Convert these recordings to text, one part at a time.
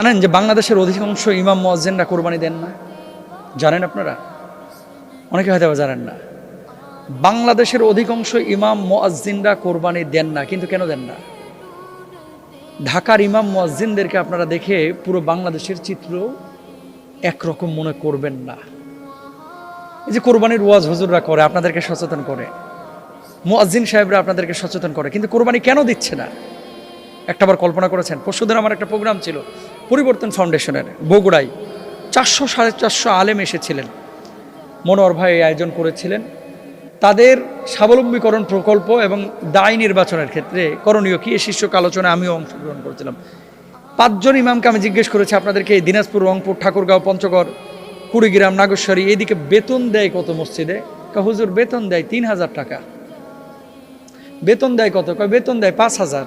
জানেন যে বাংলাদেশের অধিকাংশ ইমাম মুয়াজ্জিনরা কোরবানি দেন না? জানেন আপনারা? অনেকে হয়তো জানেন না। বাংলাদেশের অধিকাংশ ইমাম মুয়াজ্জিনরা কোরবানি দেন না। কিন্তু কেন দেন না? ঢাকার ইমাম মুয়াজ্জিনদেরকে আপনারা দেখে পুরো বাংলাদেশের চিত্র একরকম মনে করবেন না। এই যে কোরবানির ওয়াজ হুজুররা করে, আপনাদেরকে সচেতন করে, মুয়াজ্জিন সাহেবরা আপনাদেরকে সচেতন করে, কিন্তু কোরবানি কেন দিচ্ছে না? একটাবার কল্পনা করেছেন? পরশুদিন আমার একটা প্রোগ্রাম ছিল পরিবর্তন ফাউন্ডেশনের বগুড়ায়, 400-450 আলেম এসেছিলেন। মনোহর ভাই আয়োজন করেছিলেন। তাদের স্বাবলম্বীকরণ প্রকল্প এবং দায় নির্বাচনের ক্ষেত্রে করণীয় কি, এই শীর্ষক আলোচনায় আমিও অংশগ্রহণ করেছিলাম। 5 জন ইমামকে আমি জিজ্ঞেস করেছি, আপনাদেরকে এই দিনাজপুর, রংপুর, ঠাকুরগাঁও, পঞ্চগড়, কুড়িগ্রাম, নাগেশ্বরী এদিকে বেতন দেয় কত মসজিদে? হুজুর বেতন দেয় 3000 টাকা। বেতন দেয় কত? বেতন দেয় 5000।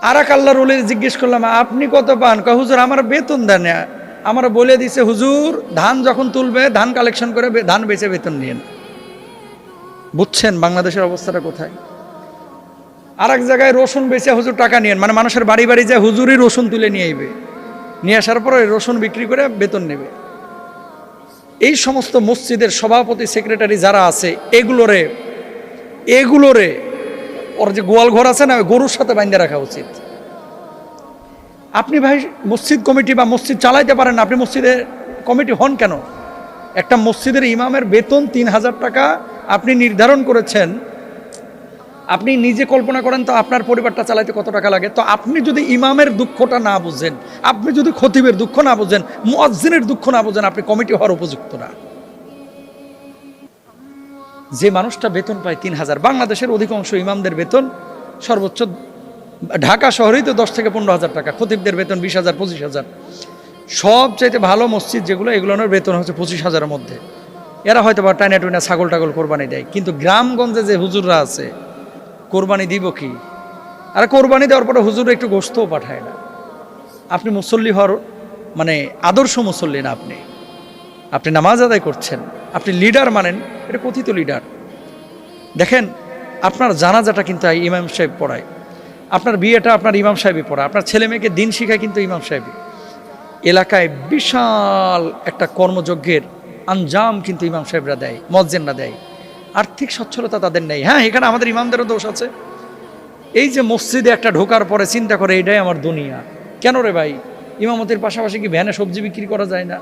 আর এক আল্লাহর ওলি জিজ্ঞেস করলাম, আপনি কত পান? হুজুর আমার বেতন দেন না, আমার বলে দিছে হুজুর ধান যখন তুলবে ধান কালেকশন করে ধান বেচে বেতন নিয়েন। বুঝছেন বাংলাদেশের অবস্থাটা কোথায়? আর এক জায়গায় রসুন বেচে হুজুর টাকা নিয়েন, মানে মানুষের বাড়ি বাড়ি যায় হুজুরই রসুন তুলে নিয়ে আইবে, নিয়ে আসার পরে রসুন বিক্রি করে বেতন নেবে। এই সমস্ত মসজিদের সভাপতি, সেক্রেটারি যারা আছে, এগুলোরে ওর যে গোয়াল ঘর আছে না, গরুর সাথে বাঁধে রাখা উচিত। আপনি ভাই মসজিদ কমিটি বা মসজিদ চালাইতে পারেন না, আপনি মসজিদের কমিটি হন কেন? একটা মসজিদের ইমামের বেতন 3000 টাকা আপনি নির্ধারণ করেছেন। আপনি নিজে কল্পনা করেন তো আপনার পরিবারটা চালাইতে কত টাকা লাগে। তো আপনি যদি ইমামের দুঃখটা না বুঝেন, আপনি যদি খতিবের দুঃখ না বুঝেন, মুয়াজ্জিনের দুঃখ না বুঝেন, আপনি কমিটি হওয়ার উপযুক্ত না। যে মানুষটা বেতন পায় 3000, বাংলাদেশের অধিকাংশ ইমামদের বেতন সর্বোচ্চ ঢাকা শহরেই তো 10 থেকে 15,000 টাকা, খতিবদের বেতন 20,000, 25,000। সবচাইতে ভালো মসজিদ যেগুলো, এগুলোর বেতন হচ্ছে 25,000-এর মধ্যে। এরা হয়তো বা টাইনা টুইনা ছাগল টাগল কোরবানি দেয়, কিন্তু গ্রামগঞ্জে যে হুজুররা আছে কোরবানি দিব কি? আর কোরবানি দেওয়ার পরে হুজুর একটু গোশতও পাঠায় না। আপনি মুসল্লি হওয়ার মানে আদর্শ মুসল্লি না। আপনি নামাজ আদায় করছেন, আপনি লিডার মানেন, এটা কথিত লিডার। দেখেন আপনার জানাজাটা কিন্তু ইমাম সাহেব পড়ায়, আপনার বিয়েটা আপনার ইমাম সাহেবই পড়ায়, আপনার ছেলে মেয়েকে দিন শিখায় কিন্তু ইমাম সাহেবই। এলাকায় বিশাল একটা কর্মযজ্ঞের আঞ্জাম কিন্তু ইমাম সাহেবরা দেয়, মুয়াজ্জিনরা দেয়। আর্থিক সচ্ছলতা তাদের নেই। হ্যাঁ, এখানে আমাদের ইমামদেরও দোষ আছে। এই যে মসজিদে একটা ঢোকার পরে চিন্তা করে এটাই আমার দুনিয়া। কেন রে ভাই, ইমামতির পাশাপাশি কি ভ্যানে সবজি বিক্রি করা যায় না?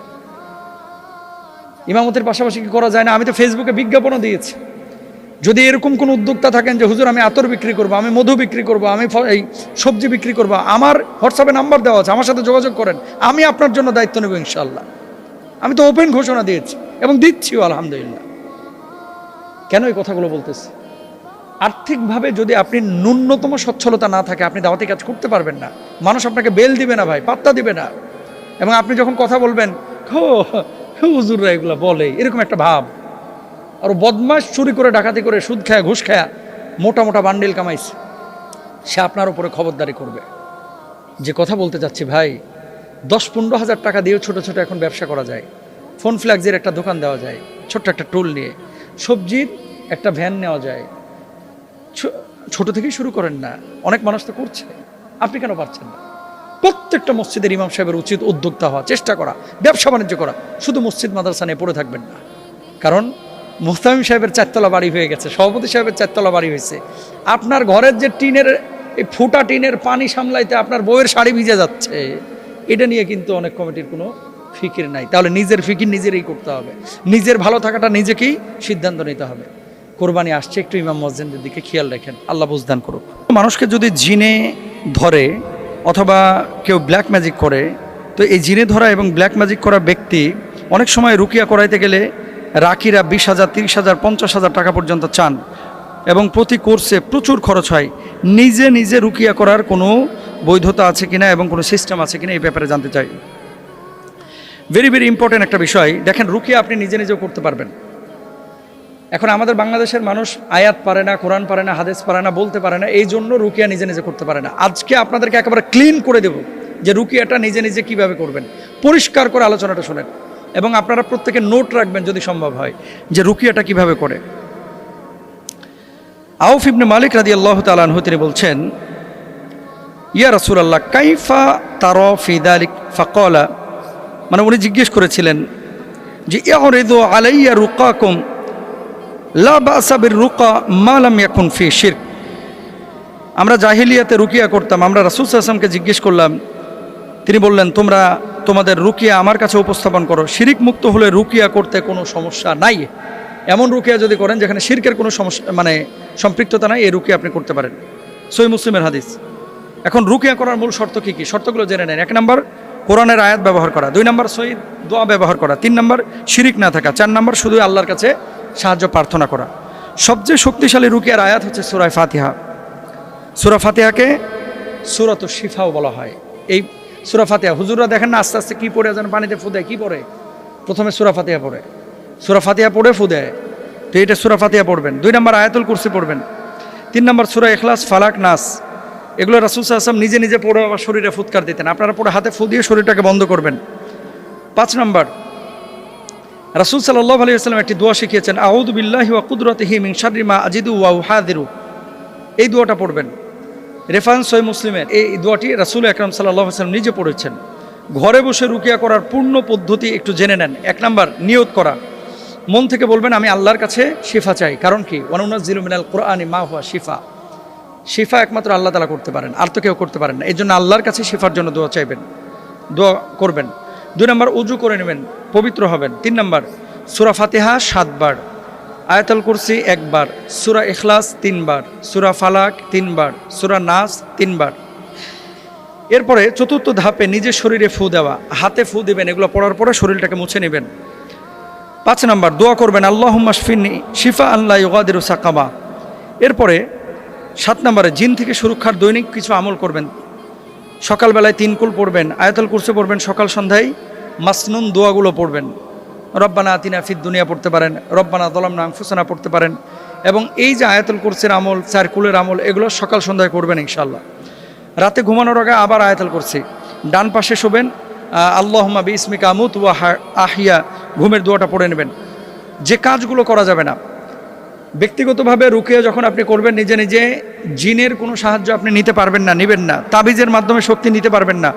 ইমামতির পাশাপাশি কি করা যায় না? আমি তো ফেসবুকে বিজ্ঞাপনও দিয়েছি, যদি এরকম কোনো উদ্যোক্তা থাকেন যে হুজুর আমি আতর বিক্রি করবো, আমি মধু বিক্রি করবো, আমি এই সবজি বিক্রি করবো, আমার হোয়াটসঅ্যাপে নাম্বার দেওয়া আছে, আমার সাথে যোগাযোগ করেন, আমি আপনার জন্য দায়িত্ব নেব ইনশাল্লাহ। আমি তো ওপেন ঘোষণা দিয়েছি এবং দিচ্ছিও আলহামদুলিল্লাহ। কেন এই কথাগুলো বলতেছি? আর্থিকভাবে যদি আপনি ন্যূনতম সচ্ছলতা না থাকে, আপনি দাওয়াতি কাজ করতে পারবেন না। মানুষ আপনাকে বেল দিবে না ভাই, পাত্তা দিবে না। এবং আপনি যখন কথা বলবেন, হুজুররা এগুলো বলে, এরকম একটা ভাব। আর বদমাশ চুরি করে, ডাকাতি করে, সুদ খায়, ঘুষ খায়, মোটা মোটা বান্ডিল কামাইছে, সে আপনার উপরে খবরদারি করবে। যে কথা বলতে চাচ্ছি ভাই, 10-15 হাজার টাকা দিয়েও ছোট ছোট এখন ব্যবসা করা যায়। ফোন ফ্ল্যাক্সের একটা দোকান দেওয়া যায়, ছোট্ট একটা টুল নিয়ে। সবজির একটা ভ্যান নেওয়া যায়। ছোট থেকেই শুরু করেন না, অনেক মানুষ তো করছে, আপনি কেন পারছেন না? প্রত্যেকটা মসজিদের ইমাম সাহেবের উচিত উদ্যোক্তা হওয়া, চেষ্টা করা, ব্যবসা বাণিজ্য করা। শুধু মসজিদ মাদ্রাসা নিয়ে পড়ে থাকবেন না। কারণ মুহতামিম সাহেবের 4তলা বাড়ি হয়ে গেছে, সভাপতি সাহেবের 4তলা বাড়ি হয়েছে। আপনার ঘরের যে টিনের, এই ফুটা টিনের পানি সামলাইতে আপনার বউয়ের শাড়ি ভিজে যাচ্ছে, এটা নিয়ে কিন্তু অনেক কমিটির কোনো ফিকির নাই। তাহলে নিজের ফিকির নিজেরই করতে হবে, নিজের ভালো থাকাটা নিজেকেই সিদ্ধান্ত নিতে হবে। কোরবানি আসছে, একটু ইমাম মুয়াজ্জিনদের দিকে খেয়াল রাখেন, আল্লাহ বুঝদান করুক। মানুষকে যদি জিনে ধরে অথবা কেউ ব্ল্যাক ম্যাজিক করে, তো এই জিনে ধরা এবং ব্ল্যাক ম্যাজিক করা ব্যক্তি অনেক সময় রুকিয়া করাইতে গেলে রাকিরা 20,000, 30,000, 50,000 টাকা পর্যন্ত চান এবং প্রতি কোর্সে প্রচুর খরচ হয়। নিজে নিজে রুকিয়া করার কোনো বৈধতা আছে কিনা এবং কোনো সিস্টেম আছে কিনা এই ব্যাপারে জানতে চাই। ভেরি ভেরি ইম্পর্টেন্ট একটা বিষয়। দেখেন, রুকিয়া আপনি নিজে নিজেও করতে পারবেন। এখন আমাদের বাংলাদেশের মানুষ আয়াত পারে না, কোরআন পারে না, হাদিস পারে না, বলতে পারে না, এই জন্য রুকিয়া নিজে নিজে করতে পারে না। আজকে আপনাদেরকে একেবারে ক্লিন করে দেব যে রুকিয়াটা নিজে নিজে কিভাবে করবেন। পরিষ্কার করে আলোচনাটা শোনেন এবং আপনারা প্রত্যেকে নোট রাখবেন যদি সম্ভব হয় যে রুকিয়াটা কিভাবে করে। আউফ ইবনে মালিক রাদিয়াল্লাহু তাআলা আনহু তিনি বলছেন, ইয়া রাসূলুল্লাহ কাইফা তারা ফি যালিক ফাকালা, মানে উনি জিজ্ঞেস করেছিলেন যে ইয়ারিদু আলাইয়া রুকাকুম লা বাসা বির রুকা মা লাম ইয়াকুন ফি শিরক। আমরা জাহিলিয়াতে রুকিয়া করতাম, আমরা রাসূল সাল্লাল্লাহু আলাইহি ওয়াসাল্লামকে জিজ্ঞেস করলাম, তিনি বললেন তোমরা তোমাদের রুকিয়া আমার কাছে উপস্থাপন করো, শিরিক মুক্ত হলে রুকিয়া করতে কোনো সমস্যা নাই। এমন রুকিয়া যদি করেন যেখানে শিরকের কোনো সমস্যা মানে সম্পৃক্ততা নাই, এই রুকিয়া আপনি করতে পারেন। সহিহ মুসলিমের হাদিস। এখন রুকিয়া করার মূল শর্ত কী কী, শর্তগুলো জেনে নেন। 1 নম্বর কোরআনের আয়াত ব্যবহার করা, 2 নম্বর সহিহ দোয়া ব্যবহার করা, 3 নম্বর শিরিক না থাকা, 4 নম্বর শুধু আল্লাহর কাছে সাহায্য প্রার্থনা করা। সবচেয়ে শক্তিশালী রুকিয়ার আয়াত হচ্ছে সূরা ফাতিহা। সূরা ফাতিহাকে সূরাতুশ শিফাও বলা হয়। এই সূরা ফাতিহা হুজুররা দেখেন না আস্তে আস্তে কী পড়ে যেন পানিতে ফু দেয়, কী পড়ে? প্রথমে সূরা ফাতিহা পড়ে, সূরা ফাতিহা পড়ে ফু দেয়। তো এটা সূরা ফাতিহা পড়বেন। 2 নম্বর আয়াতুল কুরসি পড়বেন। 3 নম্বর সূরা ইখলাস, ফালাক, নাস, এগুলো রাসূল সাল্লাল্লাহু আলাইহি ওয়াসাল্লাম নিজে নিজে পড়ে আবার শরীরে ফুৎকার দিতেন। আপনারা পড়ে হাতে ফু দিয়ে শরীরটাকে বন্ধ করবেন। 5 নম্বর রাসূল সাল্লাল্লাহু আলাইহি ওয়াসাল্লাম একটি দোয়া শিখিয়েছেন, আউযু বিল্লাহি ওয়া কুদরাতিহি মিন শাররি মা আজিদু ওয়া উহাযিরু। এই দোয়াটা পড়বেন। রেফারেন্স সহিহ মুসলিমের। এই দোয়াটি রাসূল আকরাম সাল্লাল্লাহু আলাইহি ওয়াসাল্লাম নিজে পড়েছেন। ঘরে বসে রুকিয়া করার পূর্ণ পদ্ধতি একটু জেনে নেন। 1 নম্বর নিয়ত করা, মন থেকে বলবেন আমি আল্লাহর কাছে শিফা চাই। কারণ কি? ওয়ানুনাজ্জিলু মিনাল কুরআনি মা হুয়া শিফা। শিফা একমাত্র আল্লাহ তাআলা করতে পারেন, আর তো কেউ করতে পারেন না। এই জন্য আল্লাহর কাছে শিফার জন্য দোয়া চাইবেন, দোয়া করবেন। 2 নম্বর উজু করে নেবেন, পবিত্র হবেন। 3 নম্বর সূরা ফাতিহা 7 বার, আয়াতুল কুরসি 1 বার, সূরা ইখলাস 3 বার, সূরা ফালাক 3 বার, সূরা নাস 3 বার। এরপরে 4র্থ ধাপে নিজের শরীরে ফু দেওয়া, হাতে ফু দিবেন। এগুলো পড়ার পরে শরীরটাকে মুছে নেবেন। 5 নম্বর দোয়া করবেন আল্লাহুম্মা শফিনি শিফা আল্লা ইউগাদিরু সাকামা। এরপরে 7 নম্বরে জিন থেকে সুরক্ষার দৈনিক কিছু আমল করবেন। সকালবেলায় 3 কুল পড়বেন, আয়াতুল কুরসি পড়বেন, সকাল সন্ধ্যায় মাসনুন দোয়াগুলো পড়বেন। রব্বানা আতিনা ফিদ দুনিয়া পড়তে পারেন, রব্বানা যালামনা আনফুসানা পড়তে পারেন। এবং এই যে আয়াতুল কুরসির আমল, 4 কুলের আমল, এগুলো সকাল সন্ধ্যায় করবেন ইনশাআল্লাহ। রাতে ঘুমানোর আগে আবার আয়াতুল কুরসি। ডান পাশে শোবেন, আল্লাহুম্মা বিইসমিকা আমুতু ওয়া আহইয়া, ঘুমের দোয়াটা পড়ে নেবেন। যে কাজগুলো করা যাবে না, ব্যক্তিগতভাবে রুকিয়া যখন আপনি করবেন নিজে নিজে জিনের কোনো সাহায্য আপনি নিতে পারবেন না, নেবেন না। তাবিজের মাধ্যমে শক্তি নিতে পারবেন না,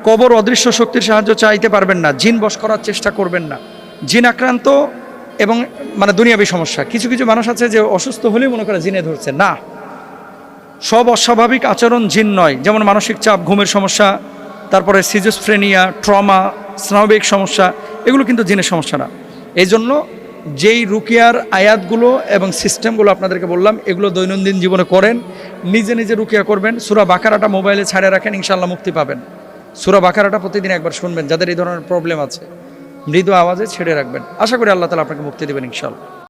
কবর অদৃশ্য শক্তির সাহায্য চাইতে পারবেন না, জিন বশ করার চেষ্টা করবেন না। জিন আক্রান্ত এবং মানে দুনিয়াবী সমস্যা, কিছু কিছু মানুষ আছে যে অসুস্থ হলেই মনে করে জিনে ধরছে, না, সব অস্বাভাবিক আচরণ জিন নয়। যেমন মানসিক চাপ, ঘুমের সমস্যা, তারপরে সিজোফ্রেনিয়া, ট্রমা, স্নায়বিক সমস্যা, এগুলো কিন্তু জিনের সমস্যা না। এই জন্য যেই রুকিয়ার আয়াতগুলো এবং সিস্টেমগুলো আপনাদেরকে বললাম, এগুলো দৈনন্দিন জীবনে করেন, নিজে নিজে রুকিয়া করবেন। সূরা বাকারাটা মোবাইলে ছাড়ে রাখেন, ইনশাআল্লাহ মুক্তি পাবেন। সূরা বাকারাটা প্রতিদিন একবার শুনবেন, যাদের এই ধরনের প্রবলেম আছে, মৃদু আওয়াজে ছেড়ে রাখবেন। আশা করি আল্লাহ তাআলা আপনাকে মুক্তি দেবেন ইনশাআল্লাহ।